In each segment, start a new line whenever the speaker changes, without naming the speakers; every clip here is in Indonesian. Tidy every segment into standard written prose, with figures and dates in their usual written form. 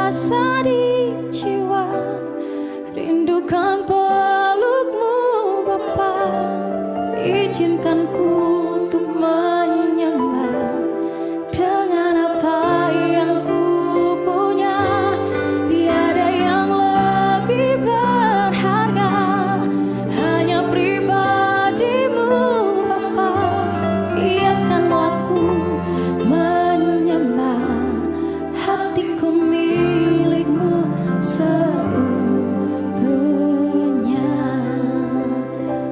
rasa di jiwa, rindukan pelukmu Bapa. Izinkan ku untuk menyembah dengan apa yang ku punya. Tiada yang lebih berharga, hanya pribadimu Bapa. Biarkanlah ku menyembah, hatiku milikmu seutuhnya.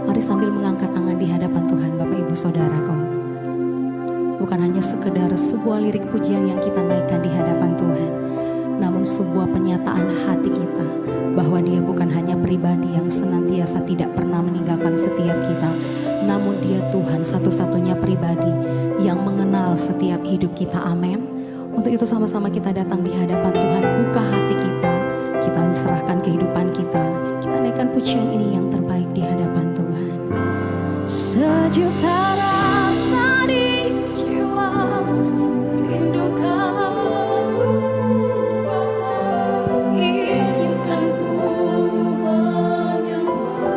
Mari sambil mengangkat tangan di hadapan Tuhan, Bapak Ibu Saudaraku. Bukan hanya sekedar sebuah lirik pujian yang kita naikkan di hadapan Tuhan, namun sebuah penyataan hati kita bahwa Dia bukan hanya pribadi yang senantiasa tidak pernah meninggalkan setiap kita, namun Dia Tuhan satu-satunya pribadi yang mengenal setiap hidup kita. Amin. Untuk itu sama-sama kita datang di hadapan Tuhan, buka hati kita serahkan kehidupan kita naikkan pujian ini yang terbaik di hadapan Tuhan. Sejuta rasa di jiwa, rindukan izinkan ku menyembah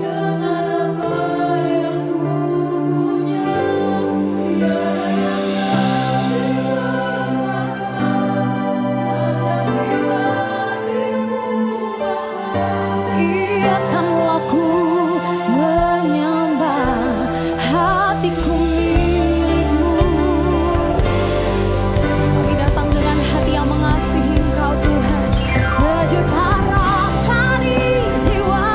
dengan apa yang ku punya. Tiada yang lebih berharga, hanya pribadimu Bapa. Biarkanlah ku menyembah, hatiku milikmu. Kami datang dengan hati yang mengasihi Engkau Tuhan. Sejuta rasa di jiwa,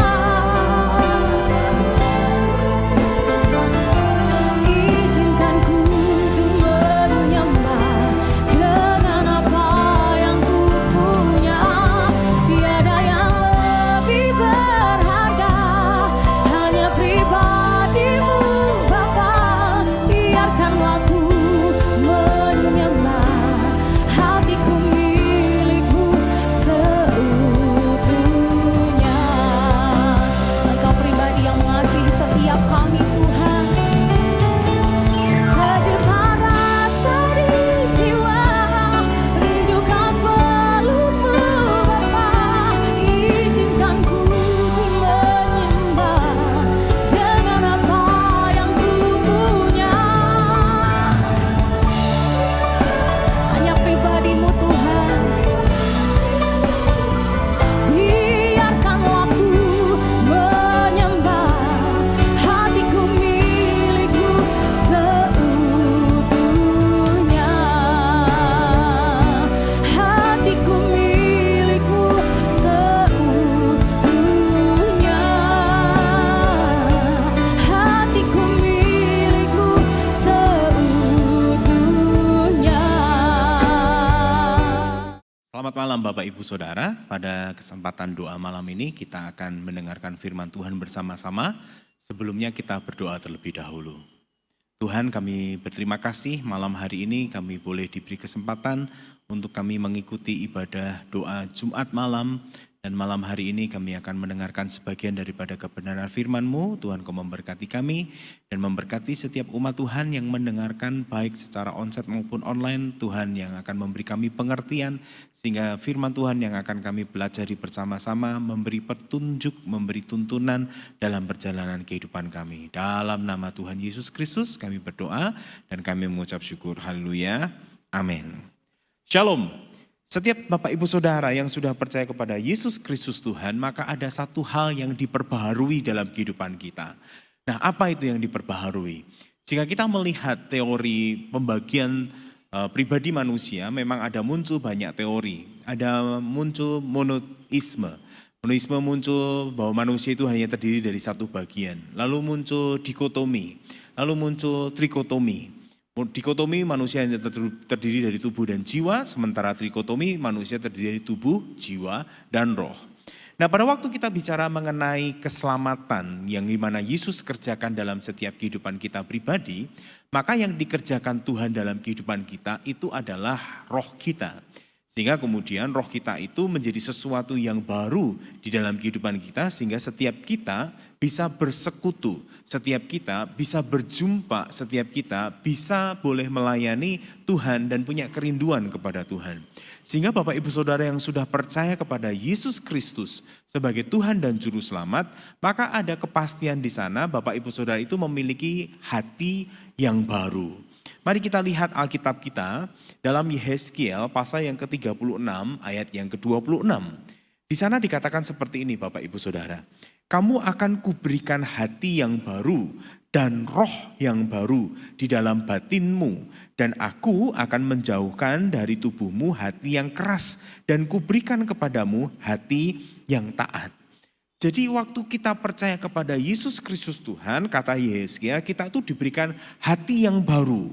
izinkan ku untuk menyembah dengan apa yang ku punya. Tiada yang lebih berharga, hanya pribadimu Bapa. Biarkanlah ku menyembah, hatiku milikmu seutuhnya. Engkau pribadi yang mengasihi setiap kami Tuhan. Sejuta rasa di jiwa, rindukan pelukmu Bapa. Izinkan ku menyembah dengan apa yang ku punya. Hanya pribadimu Tuhan. Biarkanlah ku menyembah, hatiku milikmu seutuhnya. Hatiku milikmu seutuhnya. Hatiku milikmu seutuhnya.
Selamat malam Bapak Ibu Saudara. Pada kesempatan doa malam ini kita akan mendengarkan firman Tuhan bersama-sama. Sebelumnya kita berdoa terlebih dahulu. Tuhan, kami berterima kasih malam hari ini kami boleh diberi kesempatan untuk kami mengikuti ibadah doa Jumat malam. Dan malam hari ini kami akan mendengarkan sebagian daripada kebenaran firman-Mu. Tuhan, Kau memberkati kami dan memberkati setiap umat Tuhan yang mendengarkan baik secara onsite maupun online. Tuhan yang akan memberi kami pengertian sehingga firman Tuhan yang akan kami pelajari bersama-sama memberi petunjuk, memberi tuntunan dalam perjalanan kehidupan kami. Dalam nama Tuhan Yesus Kristus kami berdoa dan kami mengucap syukur. Haleluya. Amin. Shalom. Setiap Bapak Ibu Saudara yang sudah percaya kepada Yesus Kristus Tuhan, maka ada satu hal yang diperbaharui dalam kehidupan kita. Nah, apa itu yang diperbaharui? Jika kita melihat teori pembagian pribadi manusia, memang ada muncul banyak teori. Ada muncul monoteisme. Monoteisme muncul bahwa manusia itu hanya terdiri dari satu bagian. Lalu muncul dikotomi, lalu muncul trikotomi. Dikotomi manusia hanya terdiri dari tubuh dan jiwa, sementara trikotomi manusia terdiri dari tubuh, jiwa, dan roh. Nah, pada waktu kita bicara mengenai keselamatan yang dimana Yesus kerjakan dalam setiap kehidupan kita pribadi, maka yang dikerjakan Tuhan dalam kehidupan kita itu adalah roh kita. Sehingga kemudian roh kita itu menjadi sesuatu yang baru di dalam kehidupan kita, sehingga setiap kita bisa bersekutu, setiap kita bisa berjumpa, setiap kita bisa boleh melayani Tuhan dan punya kerinduan kepada Tuhan. Sehingga Bapak Ibu Saudara yang sudah percaya kepada Yesus Kristus sebagai Tuhan dan Juru Selamat, maka ada kepastian di sana Bapak Ibu Saudara itu memiliki hati yang baru. Mari kita lihat Alkitab kita dalam Yehezkiel pasal yang ke-36 ayat yang ke-26. Di sana dikatakan seperti ini Bapak Ibu Saudara. Kamu akan kuberikan hati yang baru dan roh yang baru di dalam batinmu. Dan aku akan menjauhkan dari tubuhmu hati yang keras dan kuberikan kepadamu hati yang taat. Jadi waktu kita percaya kepada Yesus Kristus Tuhan, kata Yehezkiel, kita itu diberikan hati yang baru.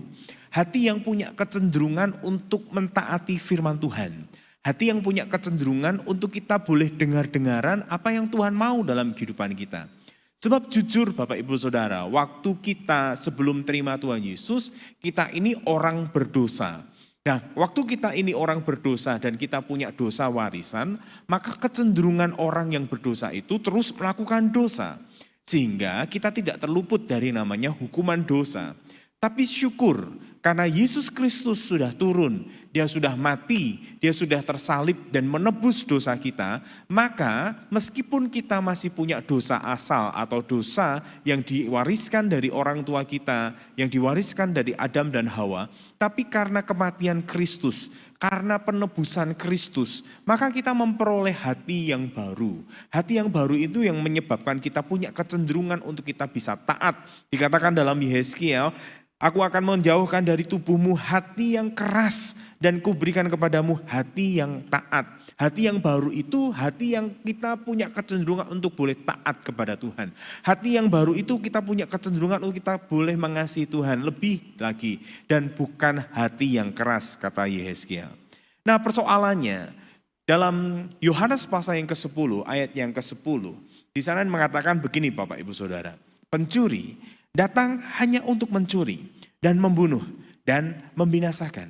Hati yang punya kecenderungan untuk mentaati firman Tuhan. Hati yang punya kecenderungan untuk kita boleh dengar-dengaran apa yang Tuhan mau dalam kehidupan kita. Sebab jujur Bapak Ibu Saudara, waktu kita sebelum terima Tuhan Yesus, kita ini orang berdosa. Nah, waktu kita ini orang berdosa dan kita punya dosa warisan, maka kecenderungan orang yang berdosa itu terus melakukan dosa. Sehingga kita tidak terluput dari namanya hukuman dosa. Tapi syukur karena Yesus Kristus sudah turun, dia sudah mati, dia sudah tersalib dan menebus dosa kita, maka meskipun kita masih punya dosa asal atau dosa yang diwariskan dari orang tua kita, yang diwariskan dari Adam dan Hawa, tapi karena kematian Kristus, karena penebusan Kristus, maka kita memperoleh hati yang baru. Hati yang baru itu yang menyebabkan kita punya kecenderungan untuk kita bisa taat. Dikatakan dalam Yehezkiel, aku akan menjauhkan dari tubuhmu hati yang keras dan kuberikan kepadamu hati yang taat. Hati yang baru itu hati yang kita punya kecenderungan untuk boleh taat kepada Tuhan. Hati yang baru itu kita punya kecenderungan untuk kita boleh mengasihi Tuhan lebih lagi. Dan bukan hati yang keras, kata Yehezkiel. Nah, persoalannya dalam Yohanes pasal yang ke-10 ayat yang ke-10. Di sana mengatakan begini Bapak Ibu Saudara. Pencuri datang hanya untuk mencuri dan membunuh dan membinasakan.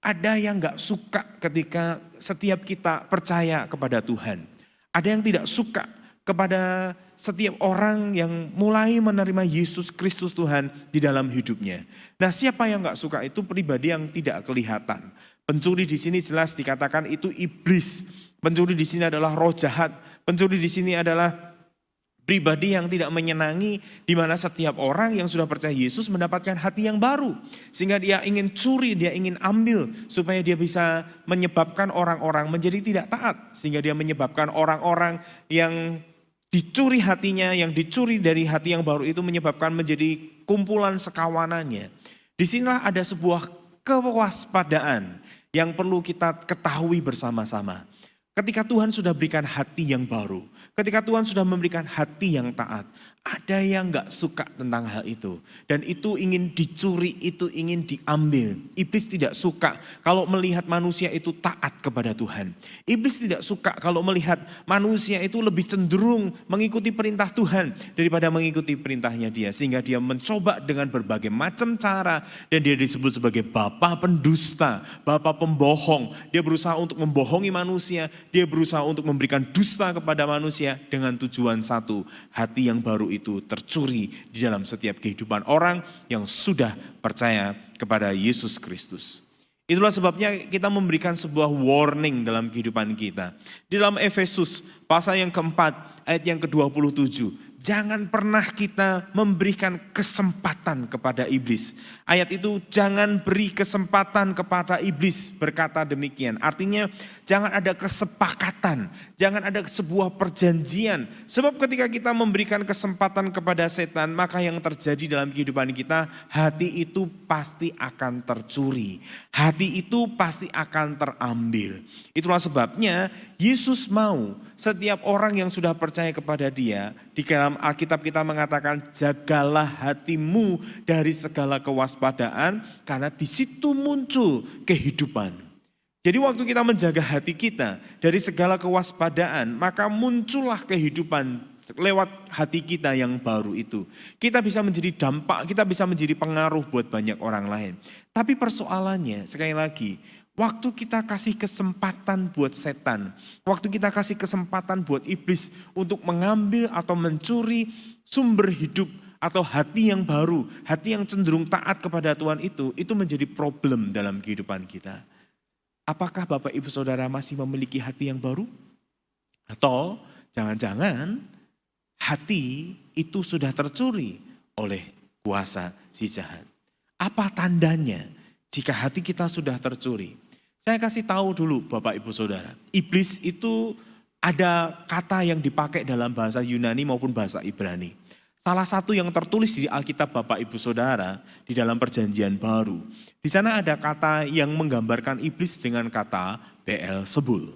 Ada yang gak suka ketika setiap kita percaya kepada Tuhan. Ada yang tidak suka kepada setiap orang yang mulai menerima Yesus Kristus Tuhan di dalam hidupnya. Nah, siapa yang gak suka itu pribadi yang tidak kelihatan. Pencuri di sini jelas dikatakan itu iblis. Pencuri di sini adalah roh jahat. Pencuri di sini adalah pribadi yang tidak menyenangi, di mana setiap orang yang sudah percaya Yesus mendapatkan hati yang baru. Sehingga dia ingin curi, dia ingin ambil supaya dia bisa menyebabkan orang-orang menjadi tidak taat. Sehingga dia menyebabkan orang-orang yang dicuri hatinya, yang dicuri dari hati yang baru itu menyebabkan menjadi kumpulan sekawanannya. Disinilah ada sebuah kewaspadaan yang perlu kita ketahui bersama-sama. Ketika Tuhan sudah berikan hati yang baru, ketika Tuhan sudah memberikan hati yang taat, ada yang gak suka tentang hal itu. Dan itu ingin dicuri, itu ingin diambil. Iblis tidak suka kalau melihat manusia itu taat kepada Tuhan. Iblis tidak suka kalau melihat manusia itu lebih cenderung mengikuti perintah Tuhan daripada mengikuti perintahnya dia. Sehingga dia mencoba dengan berbagai macam cara dan dia disebut sebagai bapa pendusta, bapa pembohong. Dia berusaha untuk membohongi manusia, dia berusaha untuk memberikan dusta kepada manusia dengan tujuan satu, hati yang baru itu tercuri di dalam setiap kehidupan orang yang sudah percaya kepada Yesus Kristus. Itulah sebabnya kita memberikan sebuah warning dalam kehidupan kita. Di dalam Efesus pasal yang keempat ayat yang ke-27. Jangan pernah kita memberikan kesempatan kepada iblis. Ayat itu jangan beri kesempatan kepada iblis berkata demikian. Artinya jangan ada kesepakatan, jangan ada sebuah perjanjian. Sebab ketika kita memberikan kesempatan kepada setan, maka yang terjadi dalam kehidupan kita, hati itu pasti akan tercuri. Hati itu pasti akan terambil. Itulah sebabnya Yesus mau setiap orang yang sudah percaya kepada dia, di dalam Alkitab kita mengatakan jagalah hatimu dari segala kewaspadaan karena di situ muncul kehidupan. Jadi waktu kita menjaga hati kita dari segala kewaspadaan, maka muncullah kehidupan lewat hati kita yang baru itu. Kita bisa menjadi dampak, kita bisa menjadi pengaruh buat banyak orang lain. Tapi persoalannya sekali lagi, Waktu kita kasih kesempatan buat setan, waktu kita kasih kesempatan buat iblis untuk mengambil atau mencuri sumber hidup atau hati yang baru, hati yang cenderung taat kepada Tuhan itu menjadi problem dalam kehidupan kita. Apakah Bapak Ibu Saudara masih memiliki hati yang baru? Atau jangan-jangan hati itu sudah tercuri oleh kuasa si jahat. Apa tandanya jika hati kita sudah tercuri? Saya kasih tahu dulu Bapak Ibu Saudara. Iblis itu ada kata yang dipakai dalam bahasa Yunani maupun bahasa Ibrani. Salah satu yang tertulis di Alkitab Bapak Ibu Saudara di dalam Perjanjian Baru. Di sana ada kata yang menggambarkan iblis dengan kata Beelzebul.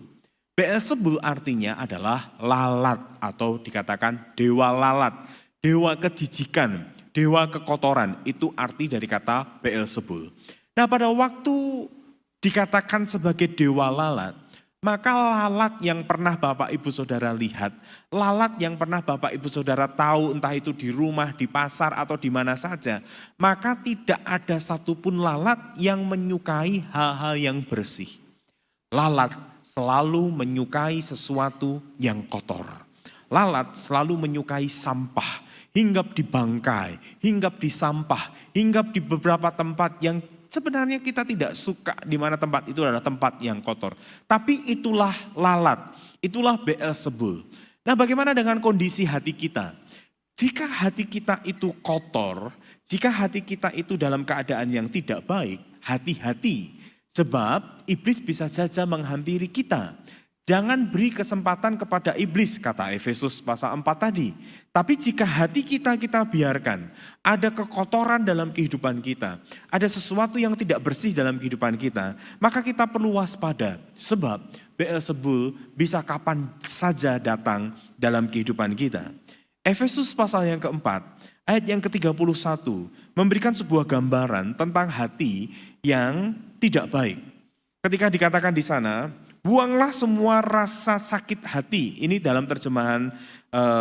Beelzebul artinya adalah lalat atau dikatakan dewa lalat, dewa kejijikan, dewa kekotoran. Itu arti dari kata Beelzebul. Nah, pada waktu dikatakan sebagai dewa lalat, maka lalat yang pernah Bapak Ibu Saudara lihat, lalat yang pernah Bapak Ibu Saudara tahu entah itu di rumah, di pasar atau di mana saja, maka tidak ada satupun lalat yang menyukai hal-hal yang bersih. Lalat selalu menyukai sesuatu yang kotor. Lalat selalu menyukai sampah, hinggap di bangkai, hinggap di sampah, hinggap di beberapa tempat yang sebenarnya kita tidak suka, di mana tempat itu adalah tempat yang kotor. Tapi itulah lalat, itulah Beelzebul. Nah, bagaimana dengan kondisi hati kita? Jika hati kita itu kotor, jika hati kita itu dalam keadaan yang tidak baik, hati-hati. Sebab iblis bisa saja menghampiri kita. Jangan beri kesempatan kepada iblis, kata Efesus pasal 4 tadi. Tapi jika hati kita biarkan, ada kekotoran dalam kehidupan kita, ada sesuatu yang tidak bersih dalam kehidupan kita, maka kita perlu waspada. Sebab Beelzebul bisa kapan saja datang dalam kehidupan kita. Efesus pasal yang keempat, ayat yang ke-31, memberikan sebuah gambaran tentang hati yang tidak baik. Ketika dikatakan di sana, buanglah semua rasa sakit hati. Ini dalam terjemahan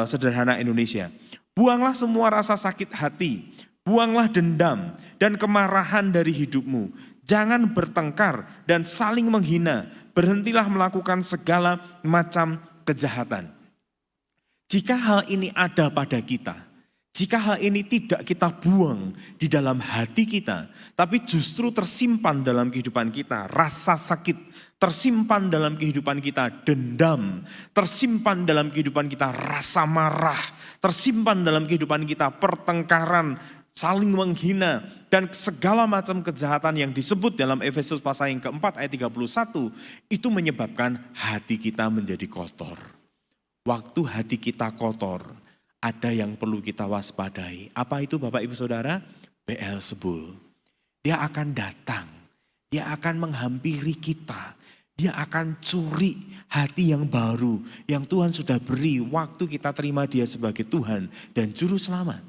sederhana Indonesia. Buanglah semua rasa sakit hati, buanglah dendam dan kemarahan dari hidupmu. Jangan bertengkar dan saling menghina. Berhentilah melakukan segala macam kejahatan. Jika hal ini ada pada kita, jika hal ini tidak kita buang di dalam hati kita, tapi justru tersimpan dalam kehidupan kita, rasa sakit, tersimpan dalam kehidupan kita, dendam, tersimpan dalam kehidupan kita, rasa marah, tersimpan dalam kehidupan kita, pertengkaran, saling menghina, dan segala macam kejahatan yang disebut dalam Efesus pasal yang keempat ayat 31, itu menyebabkan hati kita menjadi kotor. Waktu hati kita kotor, ada yang perlu kita waspadai. Apa itu Bapak Ibu Saudara? Beelzebul. Dia akan datang. Dia akan menghampiri kita. Dia akan curi hati yang baru. Yang Tuhan sudah beri waktu kita terima dia sebagai Tuhan dan Juru Selamat.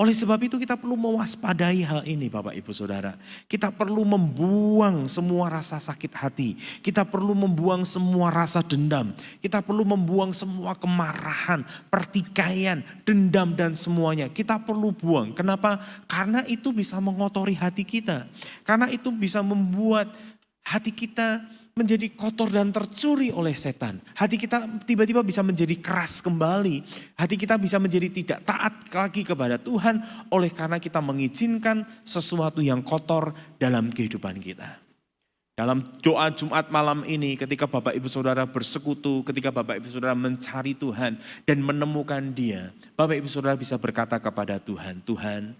Oleh sebab itu kita perlu mewaspadai hal ini Bapak Ibu Saudara. Kita perlu membuang semua rasa sakit hati. Kita perlu membuang semua rasa dendam. Kita perlu membuang semua kemarahan, pertikaian, dendam dan semuanya. Kita perlu buang. Kenapa? Karena itu bisa mengotori hati kita. Karena itu bisa membuat hati kita menjadi kotor dan tercuri oleh setan. Hati kita tiba-tiba bisa menjadi keras kembali. Hati kita bisa menjadi tidak taat lagi kepada Tuhan oleh karena kita mengizinkan sesuatu yang kotor dalam kehidupan kita. Dalam doa Jumat malam ini ketika Bapak Ibu Saudara bersekutu, ketika Bapak Ibu Saudara mencari Tuhan dan menemukan dia, Bapak Ibu Saudara bisa berkata kepada Tuhan, Tuhan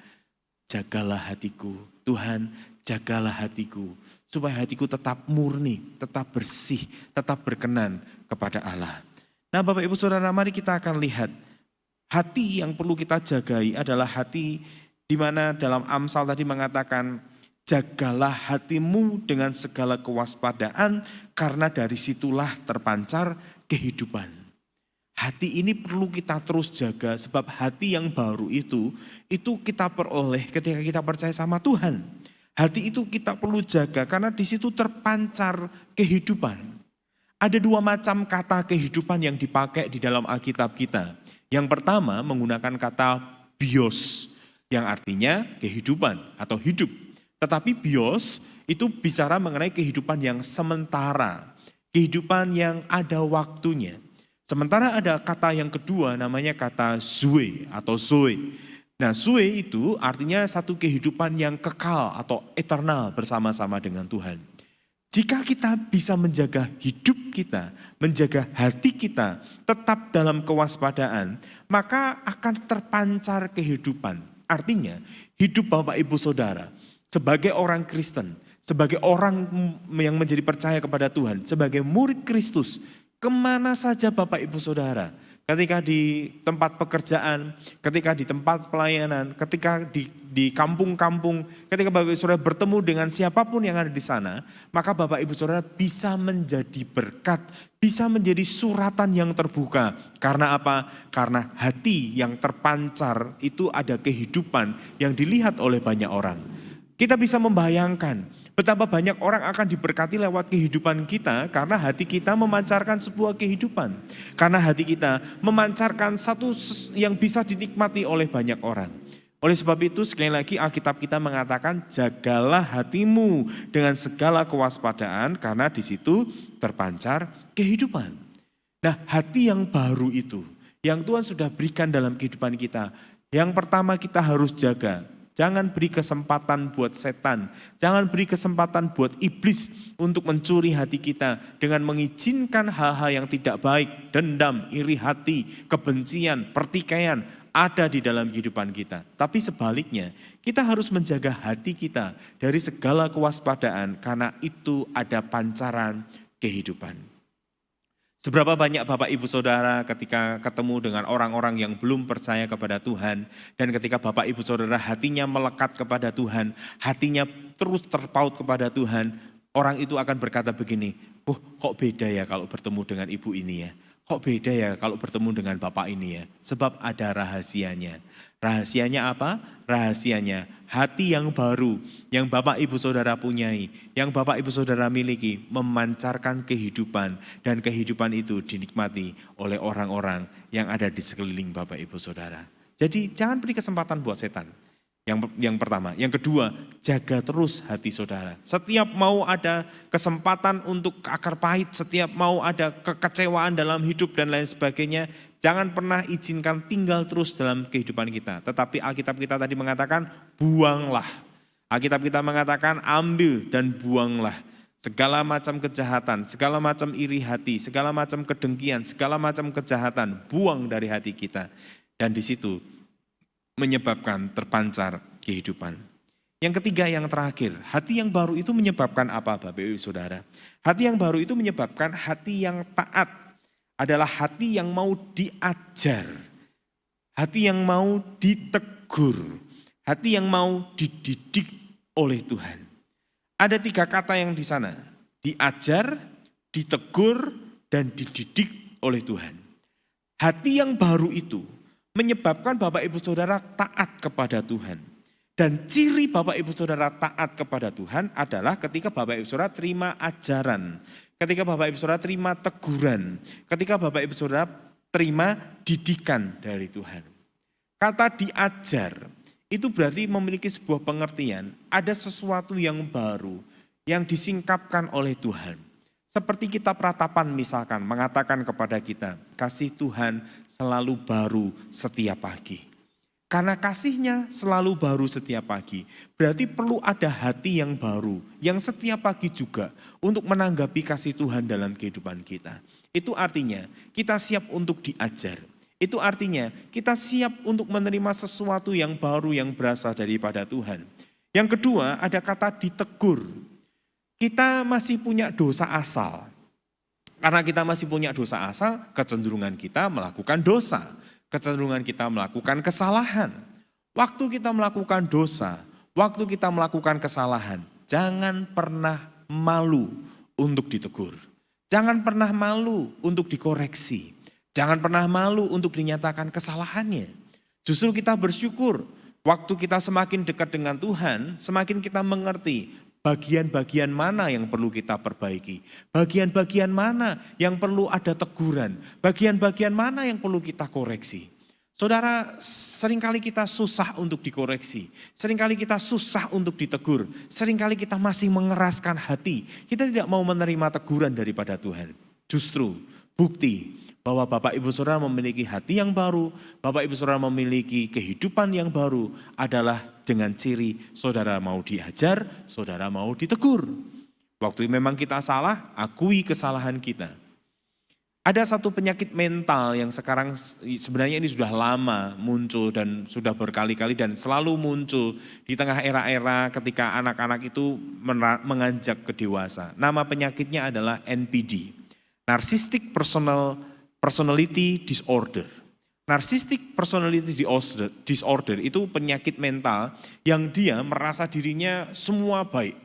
jagalah hatiku, Tuhan jagalah hatiku. Supaya hatiku tetap murni, tetap bersih, tetap berkenan kepada Allah. Nah Bapak Ibu Saudara, mari kita akan lihat. Hati yang perlu kita jagai adalah hati di mana dalam Amsal tadi mengatakan, jagalah hatimu dengan segala kewaspadaan karena dari situlah terpancar kehidupan. Hati ini perlu kita terus jaga sebab hati yang baru itu kita peroleh ketika kita percaya sama Tuhan. Hati itu kita perlu jaga karena di situ terpancar kehidupan. Ada dua macam kata kehidupan yang dipakai di dalam Alkitab kita. Yang pertama menggunakan kata bios yang artinya kehidupan atau hidup. Tetapi bios itu bicara mengenai kehidupan yang sementara, kehidupan yang ada waktunya. Sementara ada kata yang kedua namanya kata zoe atau zoe. Nah, zoe itu artinya satu kehidupan yang kekal atau eternal bersama-sama dengan Tuhan. Jika kita bisa menjaga hidup kita, menjaga hati kita tetap dalam kewaspadaan, maka akan terpancar kehidupan. Artinya hidup Bapak Ibu Saudara sebagai orang Kristen, sebagai orang yang menjadi percaya kepada Tuhan, sebagai murid Kristus, kemana saja Bapak Ibu Saudara, ketika di tempat pekerjaan, ketika di tempat pelayanan, ketika di kampung-kampung, ketika Bapak Ibu Saudara bertemu dengan siapapun yang ada di sana, maka Bapak Ibu Saudara bisa menjadi berkat, bisa menjadi suratan yang terbuka. Karena apa? Karena hati yang terpancar itu ada kehidupan yang dilihat oleh banyak orang. Kita bisa membayangkan betapa banyak orang akan diberkati lewat kehidupan kita karena hati kita memancarkan sebuah kehidupan. Karena hati kita memancarkan satu yang bisa dinikmati oleh banyak orang. Oleh sebab itu sekali lagi Alkitab kita mengatakan jagalah hatimu dengan segala kewaspadaan karena di situ terpancar kehidupan. Nah, hati yang baru itu yang Tuhan sudah berikan dalam kehidupan kita, yang pertama kita harus jaga. Jangan beri kesempatan buat setan, jangan beri kesempatan buat iblis untuk mencuri hati kita dengan mengizinkan hal-hal yang tidak baik, dendam, iri hati, kebencian, pertikaian ada di dalam kehidupan kita. Tapi sebaliknya, kita harus menjaga hati kita dari segala kewaspadaan karena itu ada pancaran kehidupan. Seberapa banyak Bapak Ibu Saudara ketika ketemu dengan orang-orang yang belum percaya kepada Tuhan, dan ketika Bapak Ibu Saudara hatinya melekat kepada Tuhan, hatinya terus terpaut kepada Tuhan, orang itu akan berkata begini, kok beda ya kalau bertemu dengan ibu ini ya, kok beda ya kalau bertemu dengan bapak ini ya, sebab ada rahasianya. Rahasianya apa? Rahasianya hati yang baru yang Bapak Ibu Saudara punyai, yang Bapak Ibu Saudara miliki memancarkan kehidupan dan kehidupan itu dinikmati oleh orang-orang yang ada di sekeliling Bapak Ibu Saudara. Jadi jangan beri kesempatan buat setan. Yang pertama, yang kedua, jaga terus hati saudara. Setiap mau ada kesempatan untuk akar pahit, setiap mau ada kekecewaan dalam hidup dan lain sebagainya, jangan pernah izinkan tinggal terus dalam kehidupan kita. Tetapi Alkitab kita tadi mengatakan, buanglah. Alkitab kita mengatakan, ambil dan buanglah segala macam kejahatan, segala macam iri hati, segala macam kedengkian, segala macam kejahatan, buang dari hati kita. Dan di situ menyebabkan terpancar kehidupan. Yang ketiga, yang terakhir, hati yang baru itu menyebabkan apa Bapak Ibu Saudara? Hati yang baru itu menyebabkan hati yang taat, adalah hati yang mau diajar, hati yang mau ditegur, hati yang mau dididik oleh Tuhan. Ada 3 kata yang di sana, diajar, ditegur, dan dididik oleh Tuhan. Hati yang baru itu menyebabkan Bapak Ibu Saudara taat kepada Tuhan. Dan ciri Bapak Ibu Saudara taat kepada Tuhan adalah ketika Bapak Ibu Saudara terima ajaran, ketika Bapak Ibu Saudara terima teguran, ketika Bapak Ibu Saudara terima didikan dari Tuhan. Kata diajar itu berarti memiliki sebuah pengertian, ada sesuatu yang baru yang disingkapkan oleh Tuhan. Seperti kitab Ratapan misalkan mengatakan kepada kita, kasih Tuhan selalu baru setiap pagi. Karena kasihnya selalu baru setiap pagi, berarti perlu ada hati yang baru, yang setiap pagi juga untuk menanggapi kasih Tuhan dalam kehidupan kita. Itu artinya kita siap untuk diajar. Itu artinya kita siap untuk menerima sesuatu yang baru yang berasal daripada Tuhan. Yang kedua ada kata ditegur. Kita masih punya dosa asal. Karena kita masih punya dosa asal, kecenderungan kita melakukan dosa. Kecenderungan kita melakukan kesalahan. Waktu kita melakukan dosa, waktu kita melakukan kesalahan, jangan pernah malu untuk ditegur. Jangan pernah malu untuk dikoreksi. Jangan pernah malu untuk dinyatakan kesalahannya. Justru kita bersyukur, waktu kita semakin dekat dengan Tuhan, semakin kita mengerti bagian-bagian mana yang perlu kita perbaiki, bagian-bagian mana yang perlu ada teguran, bagian-bagian mana yang perlu kita koreksi. Saudara, seringkali kita susah untuk dikoreksi. Seringkali kita susah untuk ditegur. Seringkali kita masih mengeraskan hati. Kita tidak mau menerima teguran daripada Tuhan. Justru bukti bahwa Bapak Ibu Saudara memiliki hati yang baru, Bapak Ibu Saudara memiliki kehidupan yang baru adalah dengan ciri saudara mau diajar, saudara mau ditegur. Waktu memang kita salah, akui kesalahan kita. Ada satu penyakit mental yang sekarang sebenarnya ini sudah lama muncul dan sudah berkali-kali dan selalu muncul di tengah era-era ketika anak-anak itu menganjak ke dewasa. Nama penyakitnya adalah NPD, Narcissistic Personality Disorder. Narcissistic Personality Disorder itu penyakit mental yang dia merasa dirinya semua baik.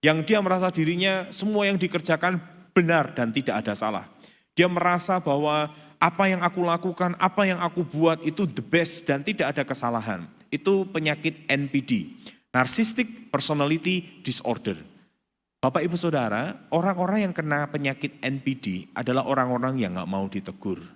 Yang dia merasa dirinya semua yang dikerjakan benar dan tidak ada salah. Dia merasa bahwa apa yang aku lakukan, apa yang aku buat itu the best dan tidak ada kesalahan. Itu penyakit NPD, Narcissistic Personality Disorder. Bapak Ibu Saudara, orang-orang yang kena penyakit NPD adalah orang-orang yang gak mau ditegur.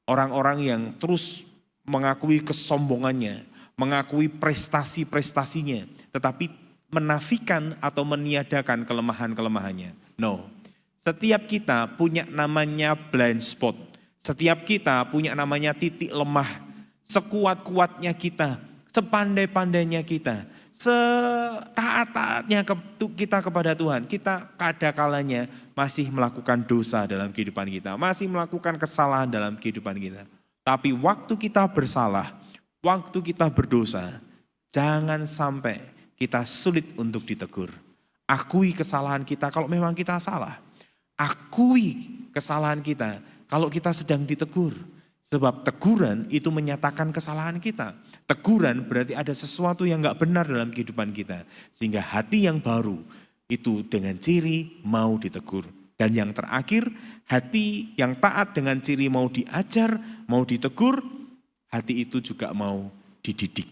Orang-orang yang terus mengakui kesombongannya, mengakui prestasi-prestasinya, tetapi menafikan atau meniadakan kelemahan-kelemahannya. No. Setiap kita punya namanya blind spot. Setiap kita punya namanya titik lemah. Sekuat-kuatnya kita, sepandai-pandainya kita, setaat-taatnya kita kepada Tuhan. Kita kadang-kalanya masih melakukan dosa dalam kehidupan kita. Masih melakukan kesalahan dalam kehidupan kita. Tapi waktu kita bersalah, waktu kita berdosa, jangan sampai kita sulit untuk ditegur. Akui kesalahan kita kalau memang kita salah. Akui kesalahan kita kalau kita sedang ditegur. Sebab teguran itu menyatakan kesalahan kita. Teguran berarti ada sesuatu yang gak benar dalam kehidupan kita. Sehingga hati yang baru itu dengan ciri mau ditegur. Dan yang terakhir, hati yang taat dengan ciri mau diajar, mau ditegur, hati itu juga mau dididik.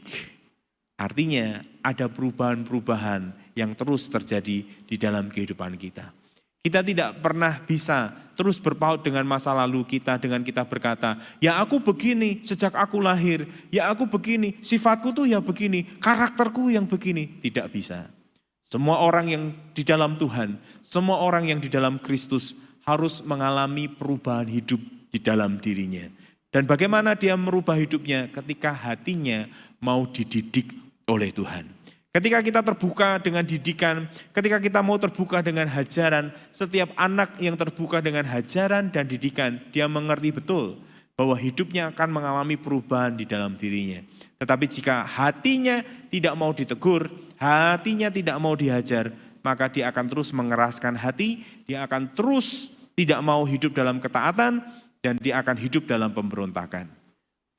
Artinya ada perubahan-perubahan yang terus terjadi di dalam kehidupan kita. Kita tidak pernah bisa terus berpaut dengan masa lalu kita dengan kita berkata, ya aku begini sejak aku lahir, ya aku begini, sifatku tuh ya begini, karakterku yang begini. Tidak bisa. Semua orang yang di dalam Tuhan, semua orang yang di dalam Kristus harus mengalami perubahan hidup di dalam dirinya. Dan bagaimana dia merubah hidupnya ketika hatinya mau dididik oleh Tuhan. Ketika kita terbuka dengan didikan, ketika kita mau terbuka dengan hajaran, setiap anak yang terbuka dengan hajaran dan didikan, dia mengerti betul bahwa hidupnya akan mengalami perubahan di dalam dirinya. Tetapi jika hatinya tidak mau ditegur, hatinya tidak mau dihajar, maka dia akan terus mengeraskan hati, dia akan terus tidak mau hidup dalam ketaatan, dan dia akan hidup dalam pemberontakan.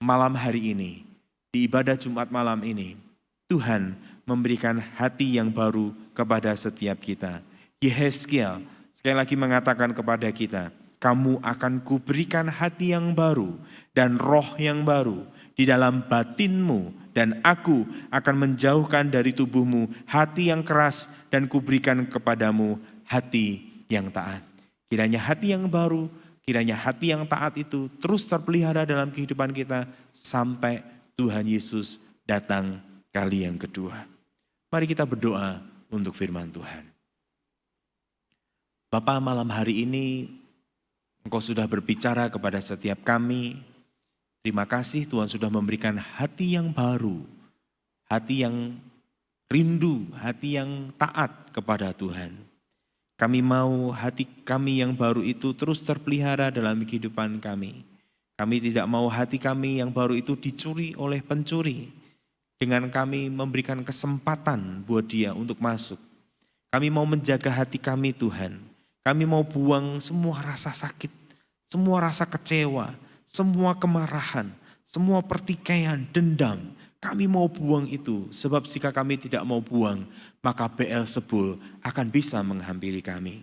Malam hari ini, di ibadah Jumat malam ini, Tuhan memberikan hati yang baru kepada setiap kita. Yehezkiel sekali lagi mengatakan kepada kita, kamu akan kuberikan hati yang baru dan roh yang baru di dalam batinmu, dan aku akan menjauhkan dari tubuhmu hati yang keras dan kuberikan kepadamu hati yang taat. Kiranya hati yang baru, kiranya hati yang taat itu terus terpelihara dalam kehidupan kita sampai Tuhan Yesus datang kali yang kedua. Mari kita berdoa untuk firman Tuhan. Bapa, malam hari ini Engkau sudah berbicara kepada setiap kami. Terima kasih Tuhan sudah memberikan hati yang baru, hati yang rindu, hati yang taat kepada Tuhan. Kami mau hati kami yang baru itu terus terpelihara dalam kehidupan kami. Kami tidak mau hati kami yang baru itu dicuri oleh pencuri. Dengan kami memberikan kesempatan buat dia untuk masuk. Kami mau menjaga hati kami Tuhan. Kami mau buang semua rasa sakit, semua rasa kecewa, semua kemarahan, semua pertikaian, dendam. Kami mau buang itu, sebab jika kami tidak mau buang, maka Beelzebul akan bisa menghampiri kami.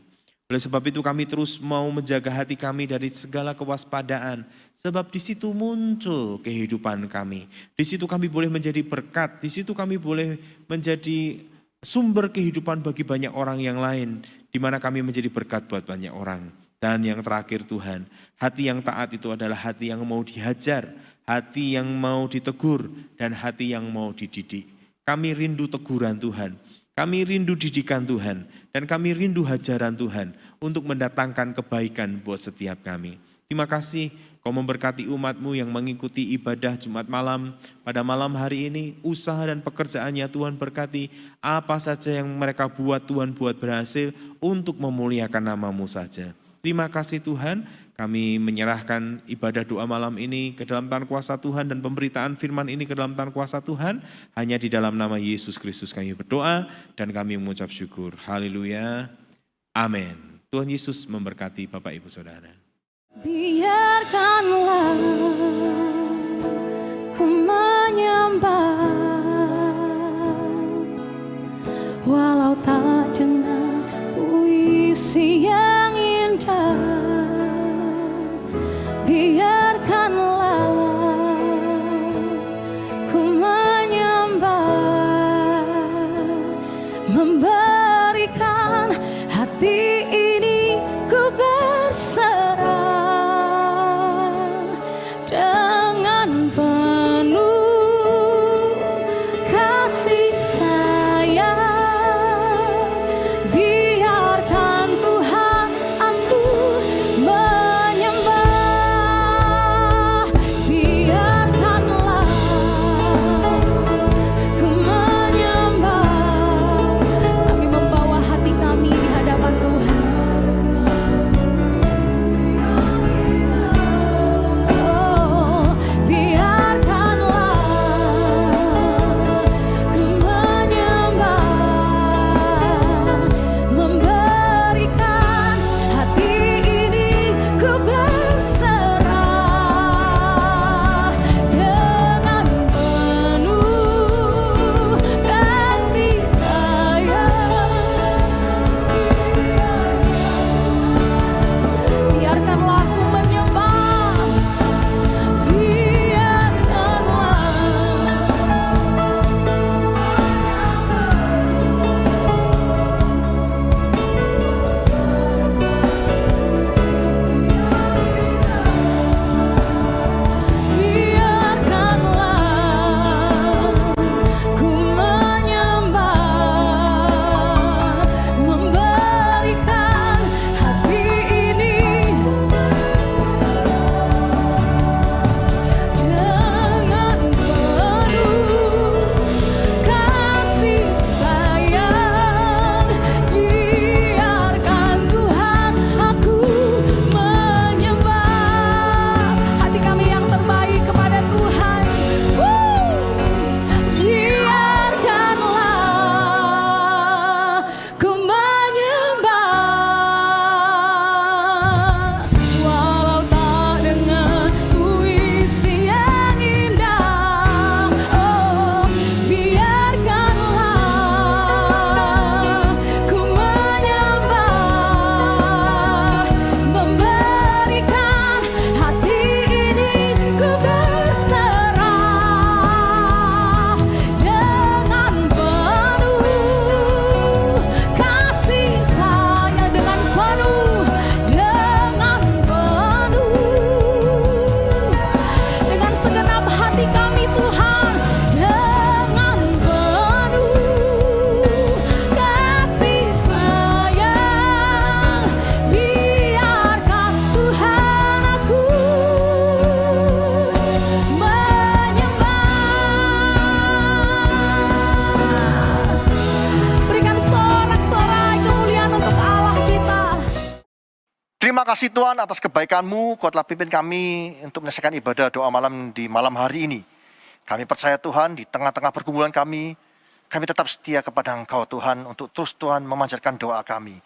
Oleh sebab itu kami terus mau menjaga hati kami dari segala kewaspadaan. Sebab di situ muncul kehidupan kami. Di situ kami boleh menjadi berkat. Di situ kami boleh menjadi sumber kehidupan bagi banyak orang yang lain. Di mana kami menjadi berkat buat banyak orang. Dan yang terakhir Tuhan, hati yang taat itu adalah hati yang mau dihajar, hati yang mau ditegur, dan hati yang mau dididik. Kami rindu teguran Tuhan, kami rindu didikan Tuhan, dan kami rindu hajaran Tuhan untuk mendatangkan kebaikan buat setiap kami. Terima kasih Kau memberkati umat-Mu yang mengikuti ibadah Jumat malam. Pada malam hari ini, usaha dan pekerjaannya Tuhan berkati. Apa saja yang mereka buat, Tuhan buat berhasil untuk memuliakan nama-Mu saja. Terima kasih Tuhan, kami menyerahkan ibadah doa malam ini ke dalam tangan kuasa Tuhan dan pemberitaan firman ini ke dalam tangan kuasa Tuhan. Hanya di dalam nama Yesus Kristus kami berdoa dan kami mengucap syukur. Haleluya. Amin. Tuhan Yesus memberkati Bapak Ibu Saudara.
Biarkanlah ku menyembah, walau tak dengar puisi yang indah. Biarkanlah ku menyembah, memberikan hati ini ku berserah. Dengan penuh kasih sayang, biarkan Tuhan aku menyembah. Biarkanlah ku menyembah. Kami membawa hati kami di hadapan Tuhan.
Terima kasih Tuhan atas kebaikan-Mu, Kau telah pimpin kami untuk menyelesaikan ibadah doa malam di malam hari ini. Kami percaya Tuhan, di tengah-tengah pergumulan kami tetap setia kepada Engkau Tuhan, untuk terus Tuhan memanjatkan doa kami.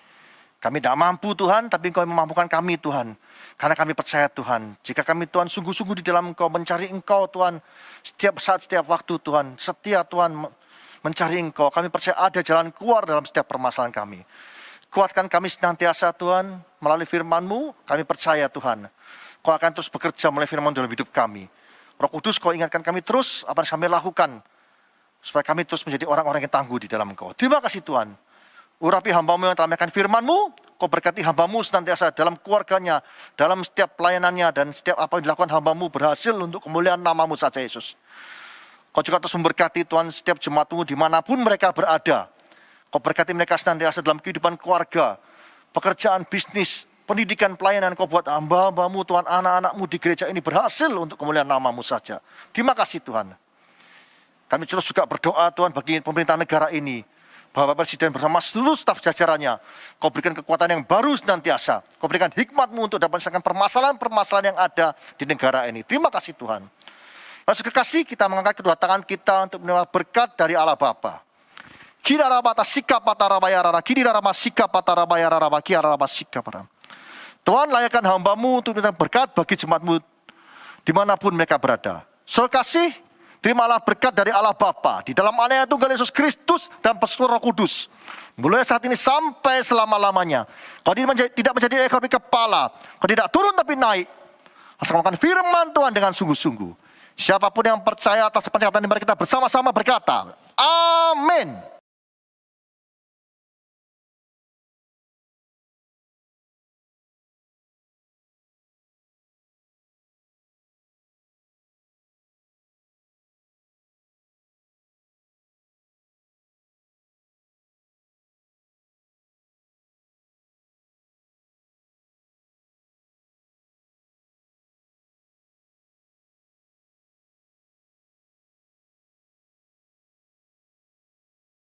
Kami tidak mampu Tuhan, tapi Engkau memampukan kami Tuhan. Karena kami percaya Tuhan, jika kami Tuhan sungguh-sungguh di dalam Engkau, mencari Engkau Tuhan, setiap saat, setiap waktu Tuhan, setia Tuhan mencari Engkau, kami percaya ada jalan keluar dalam setiap permasalahan kami. Kuatkan kami senantiasa Tuhan, melalui firman-Mu, kami percaya Tuhan, Kau akan terus bekerja melalui firman dalam hidup kami. Roh Kudus, Kau ingatkan kami terus apa yang kami lakukan, supaya kami terus menjadi orang-orang yang tangguh di dalam Engkau. Terima kasih Tuhan. Urapi hamba-Mu yang telah menyampaikan firman-Mu, Kau berkati hamba-Mu senantiasa dalam keluarganya, dalam setiap pelayanannya, dan setiap apa yang dilakukan hamba-Mu berhasil untuk kemuliaan nama-Mu saja Yesus. Kau juga terus memberkati Tuhan setiap jemaat-Mu dimanapun mereka berada. Kau berkati mereka senantiasa dalam kehidupan keluarga, pekerjaan, bisnis, pendidikan, pelayanan. Kau buat hamba-hamba-Mu Tuhan, anak-anak-Mu di gereja ini berhasil untuk kemuliaan nama-Mu saja. Terima kasih Tuhan. Kami terus juga berdoa Tuhan bagi pemerintah negara ini. Bapak Presiden bersama seluruh staf jajarannya, Kau berikan kekuatan yang baru senantiasa. Kau berikan hikmat-Mu untuk dapat menyelesaikan permasalahan-permasalahan yang ada di negara ini. Terima kasih Tuhan. Lalu kekasih, kita mengangkat kedua tangan kita untuk menerima berkat dari Allah Bapa. Tuhan, layakkan hamba-Mu untuk menerima berkat bagi jemaat-Mu dimanapun mereka berada. Saudara kasih, terimalah berkat dari Allah Bapa di dalam anaknya Tunggal Yesus Kristus dan persekutuan Roh Kudus. Mulai saat ini sampai selama-lamanya. Kau tidak menjadi ekor tapi kepala. Kau tidak turun tapi naik. Asal makan firman Tuhan dengan sungguh-sungguh. Siapapun yang percaya atas perkataan ini, mari kita bersama-sama berkata, Amin.